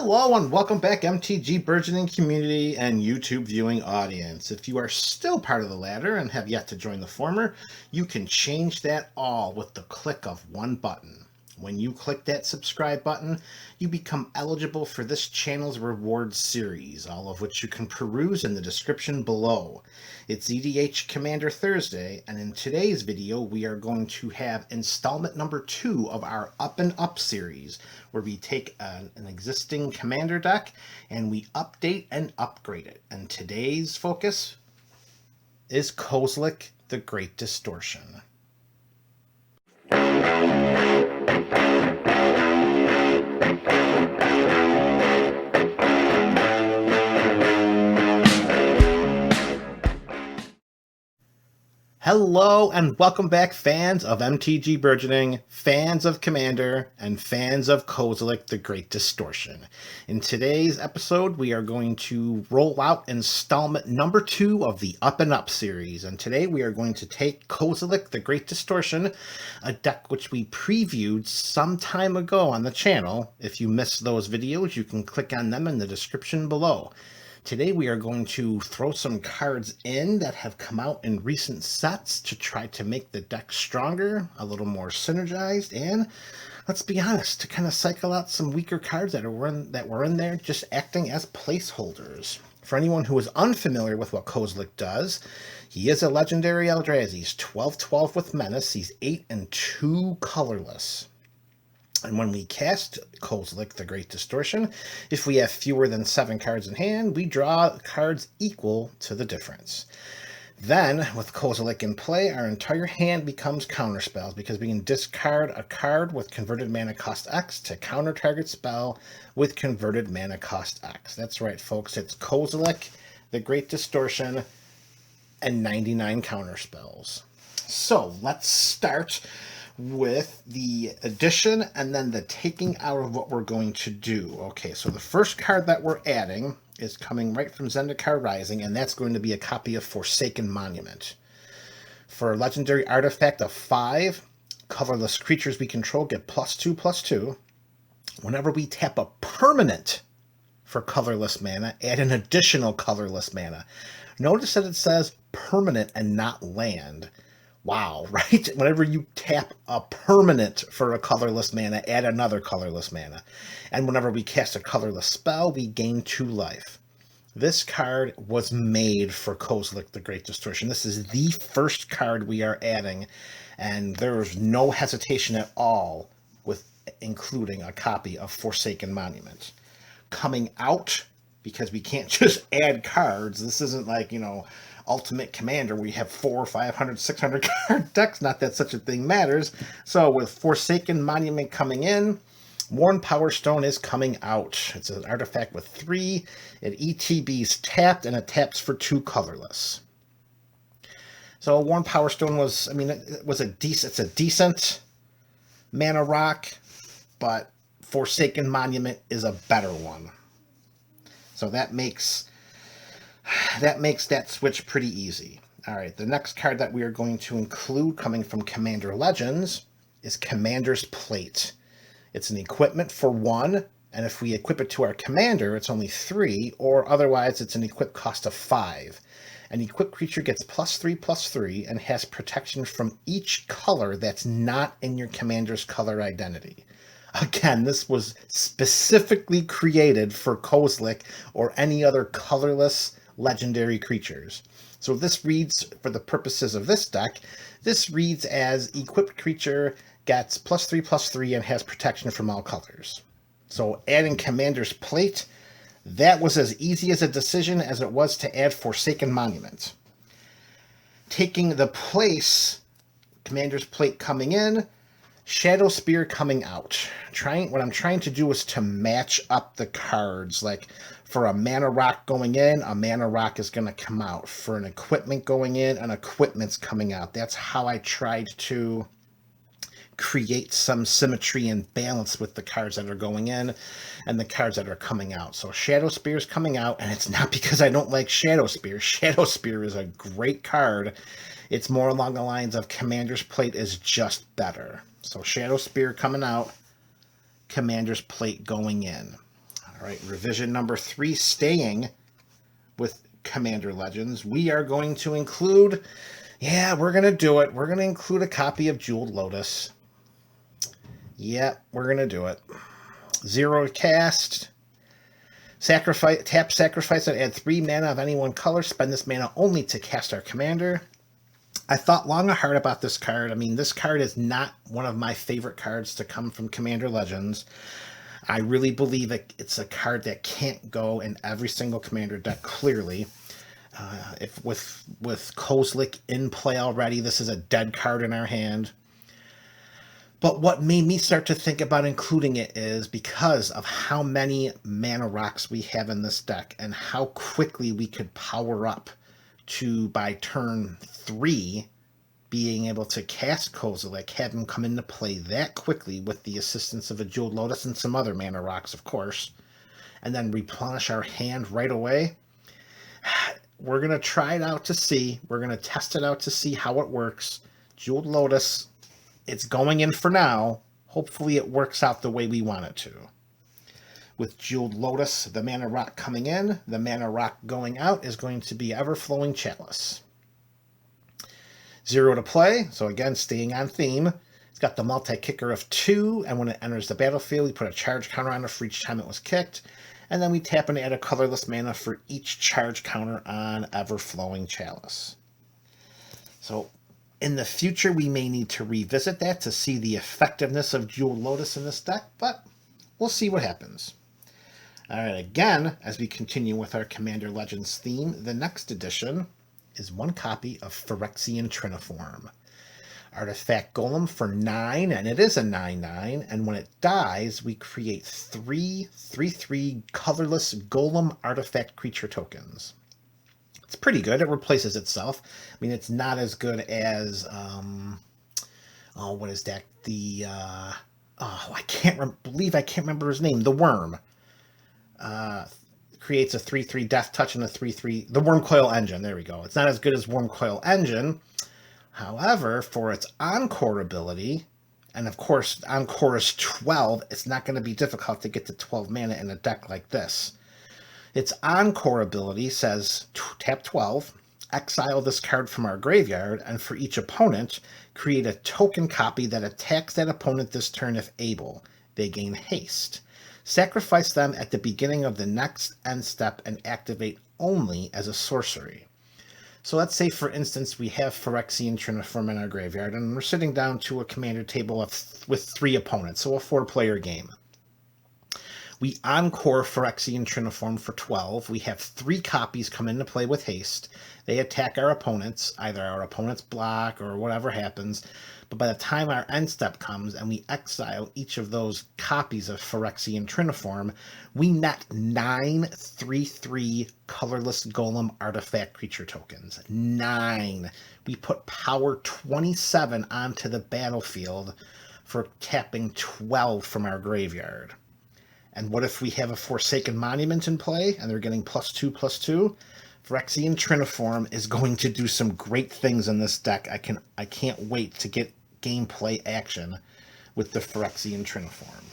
Hello and welcome back, MTG Burgeoning community and YouTube viewing audience. If you are still part of the latter and have yet to join the former, you can change that all with the click of one button. When you click that subscribe button, you become eligible for this channel's reward series, all of which you can peruse in the description below. It's EDH Commander Thursday, and in today's video we are going to have installment number 2 of our Up and Up series, where we take an existing commander deck and we update and upgrade it. And today's focus is Kozilek, the Great Distortion. Hello and welcome back, fans of MTG Burgeoning, fans of Commander, and fans of Kozilek, the Great Distortion. In today's episode, we are going to roll out installment number 2 of the Up and Up series. And today we are going to take Kozilek, the Great Distortion, a deck which we previewed some time ago on the channel. If you missed those videos, you can click on them in the description below. Today we are going to throw some cards in that have come out in recent sets to try to make the deck stronger, a little more synergized, and let's be honest, to kind of cycle out some weaker cards that were in there just acting as placeholders. For anyone who is unfamiliar with what Kozilek does, he is a legendary Eldrazi. He's 12/12 with Menace. He's 8 and 2 colorless. And when we cast Kozilek, the Great Distortion, if we have fewer than 7 cards in hand, we draw cards equal to the difference. Then, with Kozilek in play, our entire hand becomes counterspells because we can discard a card with converted mana cost X to counter target spell with converted mana cost X. That's right, folks. It's Kozilek, the Great Distortion, and 99 counterspells. So, let's start with the addition and then the taking out of what we're going to do. Okay, so the first card that we're adding is coming right from Zendikar Rising, and that's going to be a copy of Forsaken Monument. For a legendary artifact of 5, colorless creatures we control get +2/+2. Whenever we tap a permanent for colorless mana, add an additional colorless mana. Notice that it says permanent and not land. Wow, right? Whenever you tap a permanent for a colorless mana, add another colorless mana. And whenever we cast a colorless spell, we gain 2 life. This card was made for Kozilek, the Great Distortion. This is the first card we are adding, and there's no hesitation at all with including a copy of Forsaken Monument. Coming out, because we can't just add cards. This isn't like, Ultimate Commander, we have 400, 500, 600 card decks. Not that such a thing matters. So with Forsaken Monument coming in, Worn Power Stone is coming out. It's an artifact with 3. It ETBs tapped, and it taps for 2 colorless. So Worn Power Stone was, it's a decent mana rock, but Forsaken Monument is a better one. So that makes that switch pretty easy. All right, the next card that we are going to include coming from Commander Legends is Commander's Plate. It's an equipment for 1, and if we equip it to our commander, it's only 3, or otherwise it's an equip cost of 5. An equipped creature gets +3/+3 and has protection from each color that's not in your commander's color identity. Again, this was specifically created for Kozilek or any other colorless legendary creatures. So this reads, for the purposes of this deck, this reads as equipped creature gets +3/+3 and has protection from all colors. So adding Commander's Plate, that was as easy as a decision as it was to add Forsaken Monument. Taking the place, Commander's Plate coming in, Shadow Spear coming out. What I'm trying to do is to match up the cards. Like for a mana rock going in, a mana rock is going to come out. For an equipment going in, an equipment's coming out. That's how I tried to create some symmetry and balance with the cards that are going in and the cards that are coming out. So Shadow Spear is coming out, and it's not because I don't like Shadow Spear. Shadow Spear is a great card. It's more along the lines of Commander's Plate is just better. So Shadow Spear coming out, Commander's Plate going in. All right, revision number 3, staying with Commander Legends. We are going to include, we're going to do it. We're going to include a copy of Jeweled Lotus. Yeah, we're going to do it. 0 cast. Sacrifice it, add 3 mana of any one color. Spend this mana only to cast our commander. I thought long and hard about this card. I mean, this card is not one of my favorite cards to come from Commander Legends. I really believe it's a card that can't go in every single commander deck, clearly. If with Kozilek in play already, this is a dead card in our hand. But what made me start to think about including it is because of how many mana rocks we have in this deck and how quickly we could power up to, by turn 3, being able to cast Kozilek, have him come into play that quickly with the assistance of a Jeweled Lotus and some other mana rocks, of course, and then replenish our hand right away. We're going to try it out to see. We're going to test it out to see how it works. Jeweled Lotus, it's going in for now. Hopefully it works out the way we want it to. With Jeweled Lotus, the mana rock coming in, the mana rock going out is going to be Everflowing Chalice. 0 to play, so again, staying on theme. It's got the multi-kicker of 2, and when it enters the battlefield, we put a charge counter on it for each time it was kicked, and then we tap and add a colorless mana for each charge counter on Everflowing Chalice. So in the future, we may need to revisit that to see the effectiveness of Jeweled Lotus in this deck, but we'll see what happens. All right, again, as we continue with our Commander Legends theme, the next edition is 1 copy of Phyrexian Triniform. Artifact Golem for 9, and it is a 9/9, and when it dies, we create 3/3 colorless Golem artifact creature tokens. It's pretty good. It replaces itself. I mean, it's not as good as, what is that? I can't remember his name. The Worm. Creates a 3/3 Death Touch and a 3/3, the Wormcoil Engine. There we go. It's not as good as Wormcoil Engine. However, for its Encore ability, and of course, Encore is 12, it's not going to be difficult to get to 12 mana in a deck like this. Its Encore ability says, tap 12, exile this card from our graveyard, and for each opponent, create a token copy that attacks that opponent this turn if able. They gain haste. Sacrifice them at the beginning of the next end step and activate only as a sorcery. So let's say, for instance, we have Phyrexian Triniform in our graveyard, and we're sitting down to a commander table with 3 opponents, so a 4-player game. We Encore Phyrexian Triniform for 12. We have 3 copies come into play with haste. They attack our opponents, either our opponent's block or whatever happens. But by the time our end step comes and we exile each of those copies of Phyrexian Triniform, we net 9 3/3 colorless Golem artifact creature tokens. 9. We put power 27 onto the battlefield for tapping 12 from our graveyard. And what if we have a Forsaken Monument in play and they're getting +2/+2? Phyrexian Triniform is going to do some great things in this deck. I can't wait to get gameplay action with the Phyrexian Triniform.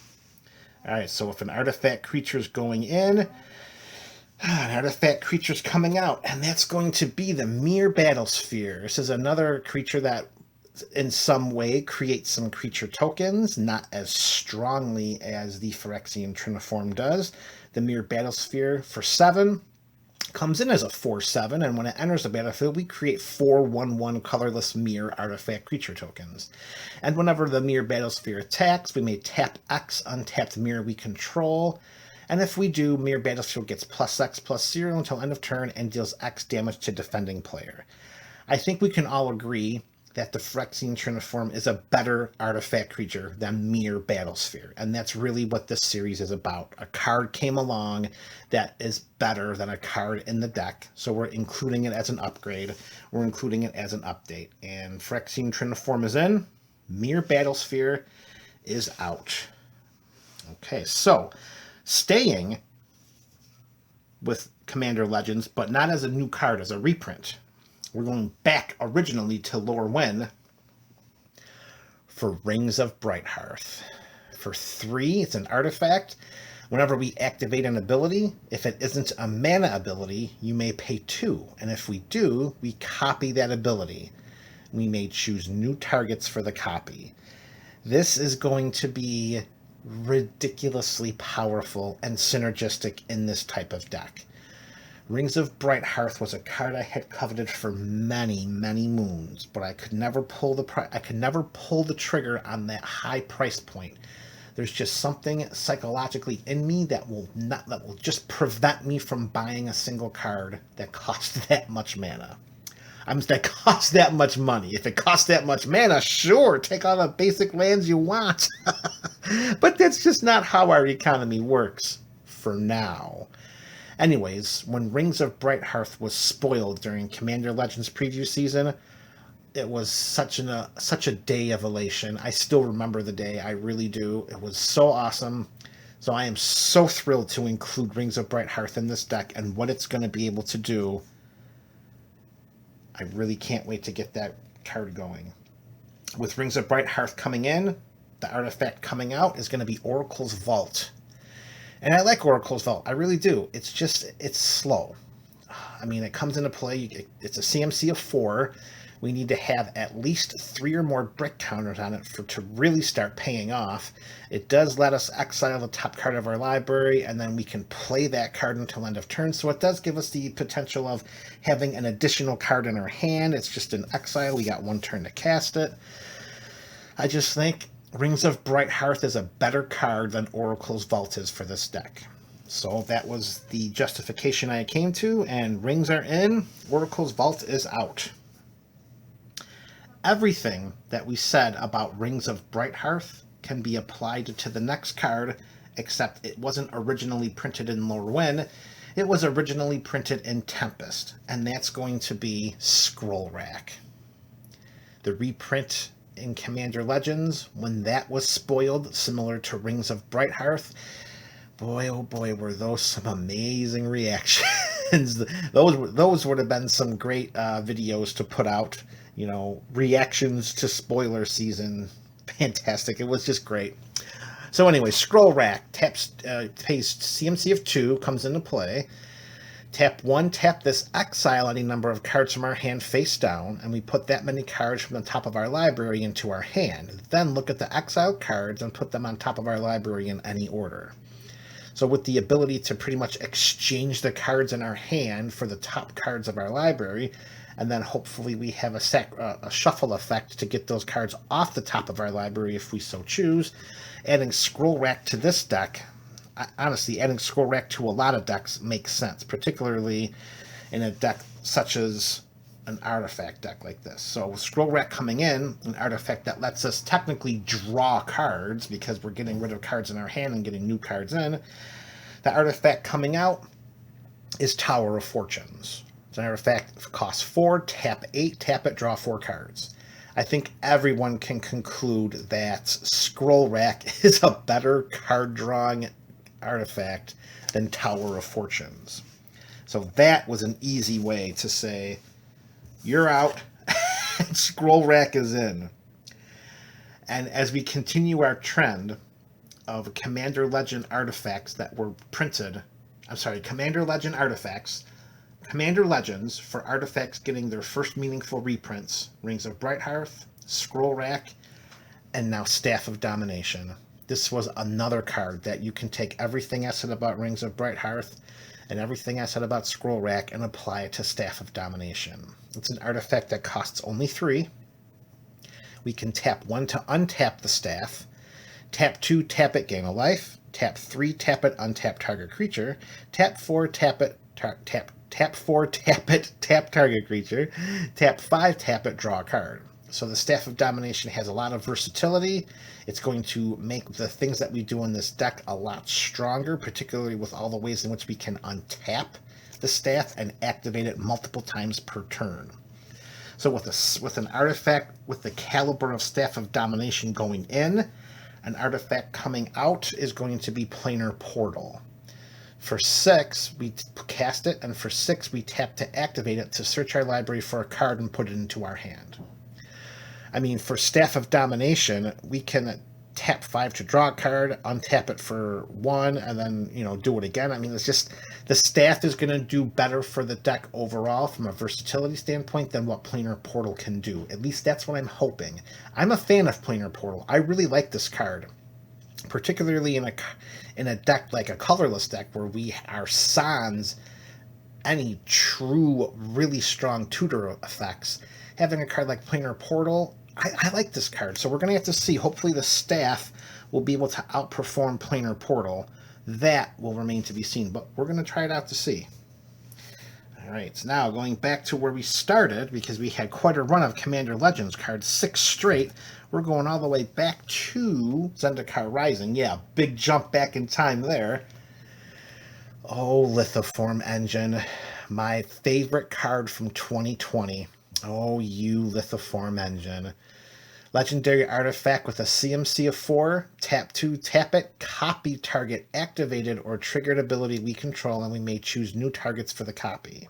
Alright, so if an artifact creature is going in, an artifact creature's coming out, and that's going to be the Mere Battlesphere. This is another creature that in some way creates some creature tokens, not as strongly as the Phyrexian Triniform does. The Mere Battlesphere for 7 comes in as a 4/7, and when it enters the battlefield, we create 4/1/1 colorless Mere artifact creature tokens. And whenever the Mere Battlesphere attacks, we may tap X untapped Mere we control, and if we do, Mere Battlesphere gets +X/+0 until end of turn and deals X damage to defending player. I think we can all agree that the Phyrexian Triniform is a better artifact creature than Mere Battlesphere, and that's really what this series is about. A card came along that is better than a card in the deck, so we're including it as an upgrade, we're including it as an update, and Phyrexian Triniform is in, Mere Battlesphere is out. Okay, so staying with Commander Legends, but not as a new card, as a reprint. We're going back originally to Lorwyn for Rings of Brighthearth. For 3, it's an artifact. Whenever we activate an ability, if it isn't a mana ability, you may pay 2. And if we do, we copy that ability. We may choose new targets for the copy. This is going to be ridiculously powerful and synergistic in this type of deck. Rings of Bright Hearth was a card I had coveted for many, many moons, but I could never pull the trigger on that high price point. There's just something psychologically in me that will just prevent me from buying a single card that costs that much mana. That costs that much money. If it costs that much mana, sure, take all the basic lands you want. But that's just not how our economy works for now. Anyways, when Rings of Bright Hearth was spoiled during Commander Legends preview season, it was such a day of elation. I still remember the day, I really do. It was so awesome. So I am so thrilled to include Rings of Bright Hearth in this deck and what it's going to be able to do. I really can't wait to get that card going. With Rings of Bright Hearth coming in, the artifact coming out is going to be Oracle's Vault. And I like Oracle's Vault. I really do. It's slow. I mean, it comes into play. It's a CMC of 4. We need to have at least 3 or more brick counters on it to really start paying off. It does let us exile the top card of our library, and then we can play that card until end of turn. So it does give us the potential of having an additional card in our hand. It's just an exile. We got 1 turn to cast it. I just think Rings of Bright Hearth is a better card than Oracle's Vault is for this deck. So that was the justification I came to, and rings are in, Oracle's Vault is out. Everything that we said about Rings of Bright Hearth can be applied to the next card, except it wasn't originally printed in Lorwyn. It was originally printed in Tempest, and that's going to be Scroll Rack. The reprint in Commander Legends, when that was spoiled, similar to Rings of Bright Hearth, boy, oh boy, were those some amazing reactions. Those would have been some great videos to put out. You know, reactions to spoiler season. Fantastic. It was just great. So anyway, Scroll Rack pays CMC of 2, comes into play. Tap 1, tap this, exile any number of cards from our hand face down, and we put that many cards from the top of our library into our hand. Then look at the exiled cards and put them on top of our library in any order. So with the ability to pretty much exchange the cards in our hand for the top cards of our library, and then hopefully we have a shuffle effect to get those cards off the top of our library if we so choose. Adding Scroll Rack to this deck, honestly, adding Scroll Rack to a lot of decks makes sense, particularly in a deck such as an artifact deck like this. So with Scroll Rack coming in, an artifact that lets us technically draw cards because we're getting rid of cards in our hand and getting new cards in. The artifact coming out is Tower of Fortunes. It's an artifact, costs 4, tap 8, tap it, draw 4 cards. I think everyone can conclude that Scroll Rack is a better card drawing artifact than Tower of Fortunes. So that was an easy way to say, you're out, and Scroll Rack is in. And as we continue our trend of Commander Legend artifacts that were printed, Commander Legend artifacts, Commander Legends for artifacts getting their first meaningful reprints, Rings of Bright Hearth, Scroll Rack, and now Staff of Domination. This was another card that you can take everything I said about Rings of Bright Hearth and everything I said about Scroll Rack and apply it to Staff of Domination. It's an artifact that costs only 3. We can tap 1 to untap the staff, tap 2, tap it, gain a life, tap 3, tap it, untap target creature, tap 4, tap it, tap 4, tap it, tap target creature, tap 5, tap it, draw a card. So the Staff of Domination has a lot of versatility. It's going to make the things that we do in this deck a lot stronger, particularly with all the ways in which we can untap the staff and activate it multiple times per turn. So with an artifact with the caliber of Staff of Domination going in, an artifact coming out is going to be Planar Portal. For 6, we cast it, and for 6, we tap to activate it to search our library for a card and put it into our hand. I mean, for Staff of Domination, we can tap 5 to draw a card, untap it for 1, and then, do it again. I mean, it's just, the staff is going to do better for the deck overall from a versatility standpoint than what Planar Portal can do. At least that's what I'm hoping. I'm a fan of Planar Portal. I really like this card, particularly in a deck like a colorless deck where we are sans any true, really strong tutor effects. Having a card like Planar Portal, I like this card, so we're going to have to see. Hopefully the staff will be able to outperform Planar Portal. That will remain to be seen, but we're going to try it out to see. All right, so now going back to where we started, because we had quite a run of Commander Legends cards, 6 straight, we're going all the way back to Zendikar Rising. Yeah, big jump back in time there. Oh, Lithoform Engine, my favorite card from 2020. Oh, you Lithoform Engine. Legendary artifact with a CMC of 4. Tap 2, tap it, copy target activated or triggered ability we control, and we may choose new targets for the copy.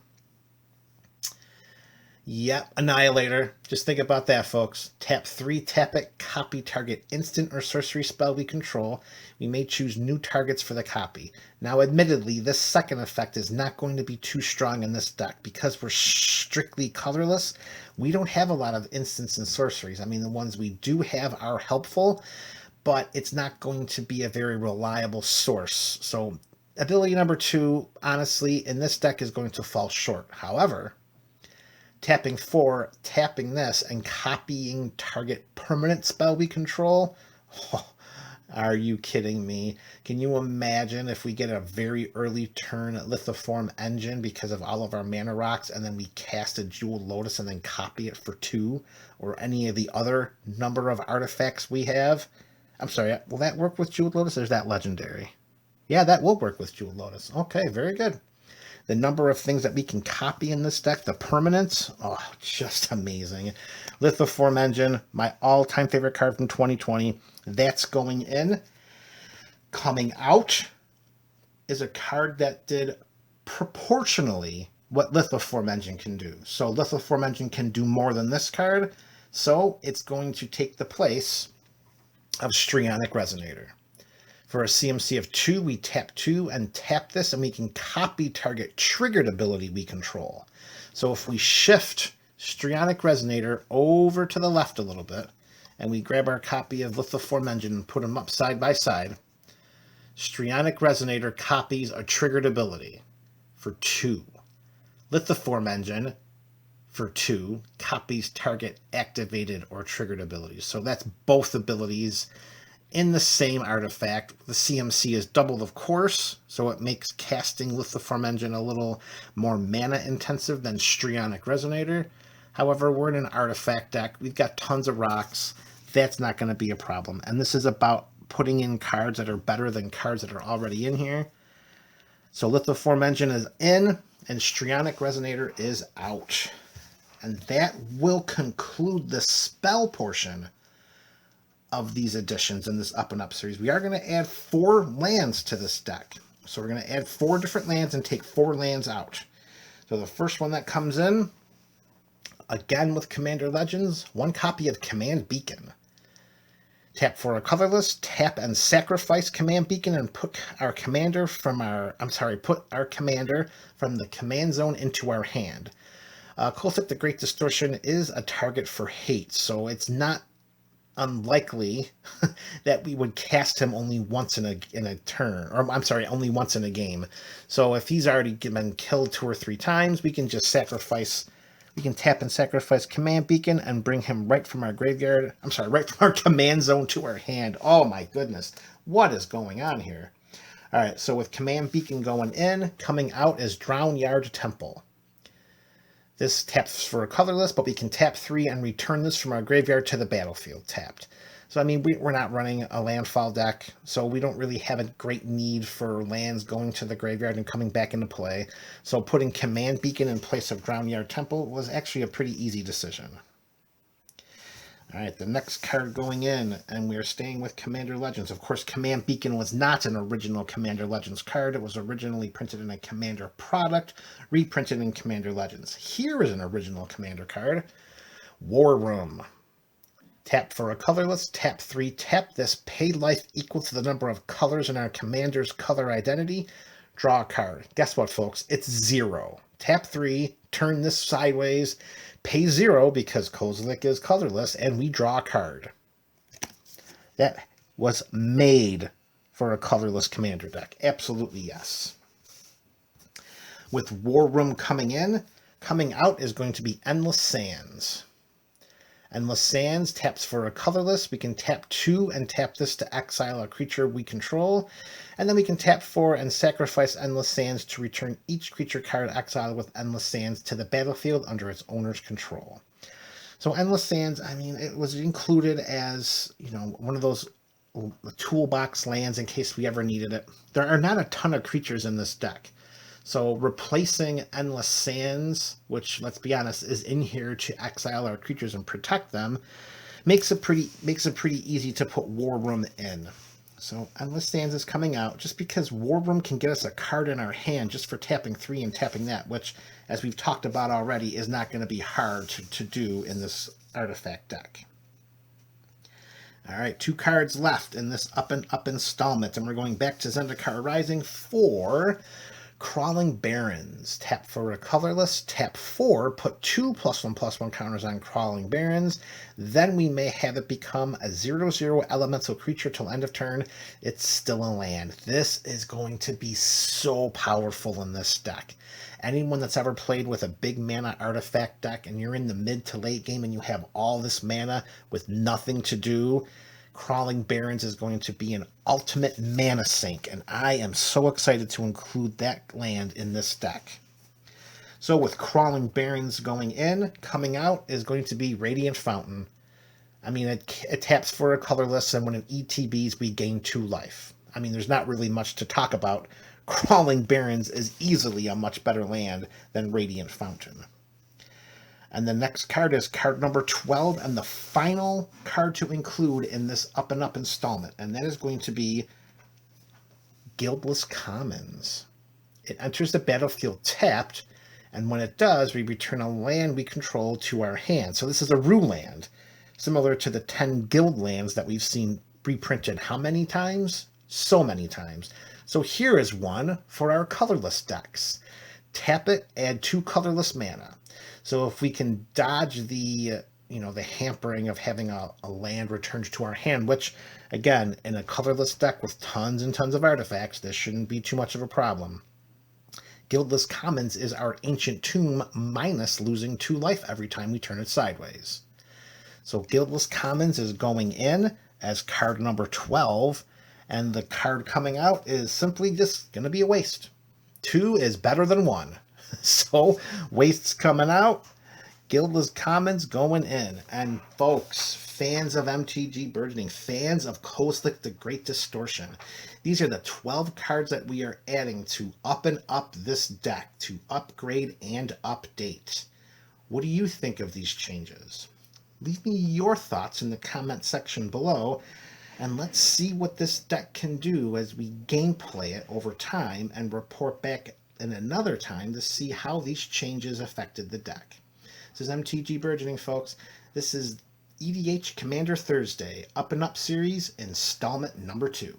Yep, Annihilator. Just think about that, folks. Tap 3, tap it, copy target instant or sorcery spell we control. We may choose new targets for the copy. Now, admittedly, this second effect is not going to be too strong in this deck. Because we're strictly colorless, we don't have a lot of instants and sorceries. I mean, the ones we do have are helpful, but it's not going to be a very reliable source. So, ability number 2, honestly, in this deck is going to fall short. However, tapping 4, tapping this, and copying target permanent spell we control? Oh, are you kidding me? Can you imagine if we get a very early turn Lithoform Engine because of all of our mana rocks, and then we cast a Jeweled Lotus and then copy it for 2, or any of the other number of artifacts we have? I'm sorry, will that work with Jeweled Lotus, or is that legendary? Yeah, that will work with Jeweled Lotus. Okay, very good. The number of things that we can copy in this deck, the permanents, oh, just amazing. Lithoform Engine, my all-time favorite card from 2020. That's going in. Coming out is a card that did proportionally what Lithoform Engine can do. So Lithoform Engine can do more than this card, so it's going to take the place of Strionic Resonator. For a CMC of 2, we tap 2 and tap this, and we can copy target triggered ability we control. So if we shift Strionic Resonator over to the left a little bit, and we grab our copy of Lithoform Engine and put them up side by side, Strionic Resonator copies a triggered ability for 2. Lithoform Engine, for 2, copies target activated or triggered abilities. So that's both abilities in the same artifact. The CMC is doubled, of course, so it makes casting Lithoform Engine a little more mana intensive than Strionic Resonator. However, we're in an artifact deck. We've got tons of rocks. That's not going to be a problem. And this is about putting in cards that are better than cards that are already in here. So Lithoform Engine is in, and Strionic Resonator is out. And that will conclude the spell portion of these additions in this Up and Up series. We are going to add 4 lands to this deck. So we're going to add 4 different lands and take 4 lands out. So the first one that comes in, again with Commander Legends, 1 copy of Command Beacon. Tap for a colorless, tap and sacrifice Command Beacon and put our commander from the command zone into our hand. Kozilek the Great Distortion is a target for hate, so it's not unlikely that we would cast him only once in a turn, or I'm sorry, only once in a game. So if he's already been killed 2 or 3 times, we can just sacrifice. We can tap and sacrifice Command Beacon and bring him right from our graveyard. I'm sorry, right from our command zone to our hand. Oh my goodness, what is going on here? All right, so with Command Beacon going in, coming out is Drown Yard Temple. This taps for a colorless, but we can tap 3 and return this from our graveyard to the battlefield tapped. So, I mean, we're not running a landfall deck, so we don't really have a great need for lands going to the graveyard and coming back into play. So putting Command Beacon in place of Drown Yard Temple was actually a pretty easy decision. All right, the next card going in, and we're staying with Commander Legends. Of course, Command Beacon was not an original Commander Legends card. It was originally printed in a Commander product, reprinted in Commander Legends. Here is an original Commander card, War Room. Tap for a colorless, tap 3, tap this, pay life equal to the number of colors in our commander's color identity, draw a card. Guess what, folks? It's 0. Tap 3, turn this sideways, pay 0 because Kozilek is colorless, and we draw a card. That was made for a colorless commander deck. Absolutely yes. With War Room coming in, coming out is going to be Endless Sands. Endless Sands taps for a colorless. We can tap 2 and tap this to exile a creature we control. And then we can tap 4 and sacrifice Endless Sands to return each creature card exiled with Endless Sands to the battlefield under its owner's control. So Endless Sands, I mean, it was included as, one of those toolbox lands in case we ever needed it. There are not a ton of creatures in this deck. So replacing Endless Sands, which, let's be honest, is in here to exile our creatures and protect them, makes it pretty easy to put War Room in. So Endless Sands is coming out just because War Room can get us a card in our hand just for tapping 3 and tapping that, which, as we've talked about already, is not going to be hard to do in this artifact deck. All right, 2 cards left in this up and up installment, and we're going back to Zendikar Rising for Crawling Barrens. Tap for a colorless, tap 4, put 2 +1/+1 counters on Crawling Barrens. Then we may have it become a 0/0 elemental creature till end of turn. It's still a land. This is going to be so powerful in this deck. Anyone that's ever played with a big mana artifact deck and you're in the mid to late game and you have all this mana with nothing to do, Crawling Barrens is going to be an ultimate mana sink, and I am so excited to include that land in this deck. So with Crawling Barrens going in, coming out is going to be Radiant Fountain. I mean, it taps for a colorless, and when it ETBs, we gain 2 life. I mean, there's not really much to talk about. Crawling Barrens is easily a much better land than Radiant Fountain. And the next card is card number 12, and the final card to include in this up and up installment, and that is going to be Guildless Commons. It enters the battlefield tapped, and when it does, we return a land we control to our hand. So this is a Rue land, similar to the 10 guild lands that we've seen reprinted how many times? So many times. So here is one for our colorless decks. Tap it, add 2 colorless mana. So if we can dodge the hampering of having a land returned to our hand, which, again, in a colorless deck with tons and tons of artifacts, this shouldn't be too much of a problem. Guildless Commons is our Ancient Tomb minus losing 2 life every time we turn it sideways. So Guildless Commons is going in as card number 12, and the card coming out is simply just going to be a waste. 2 is better than 1. So, Waste's coming out, Guildless Commons going in. And folks, fans of MTG Burgeoning, fans of Kozilek the Great Distortion, these are the 12 cards that we are adding to up and up this deck, to upgrade and update. What do you think of these changes? Leave me your thoughts in the comment section below, and let's see what this deck can do as we gameplay it over time and report back in another time to see how these changes affected the deck. This is MTG Burgeoning, folks. This is EDH Commander Thursday, Up and Up Series, installment number 2.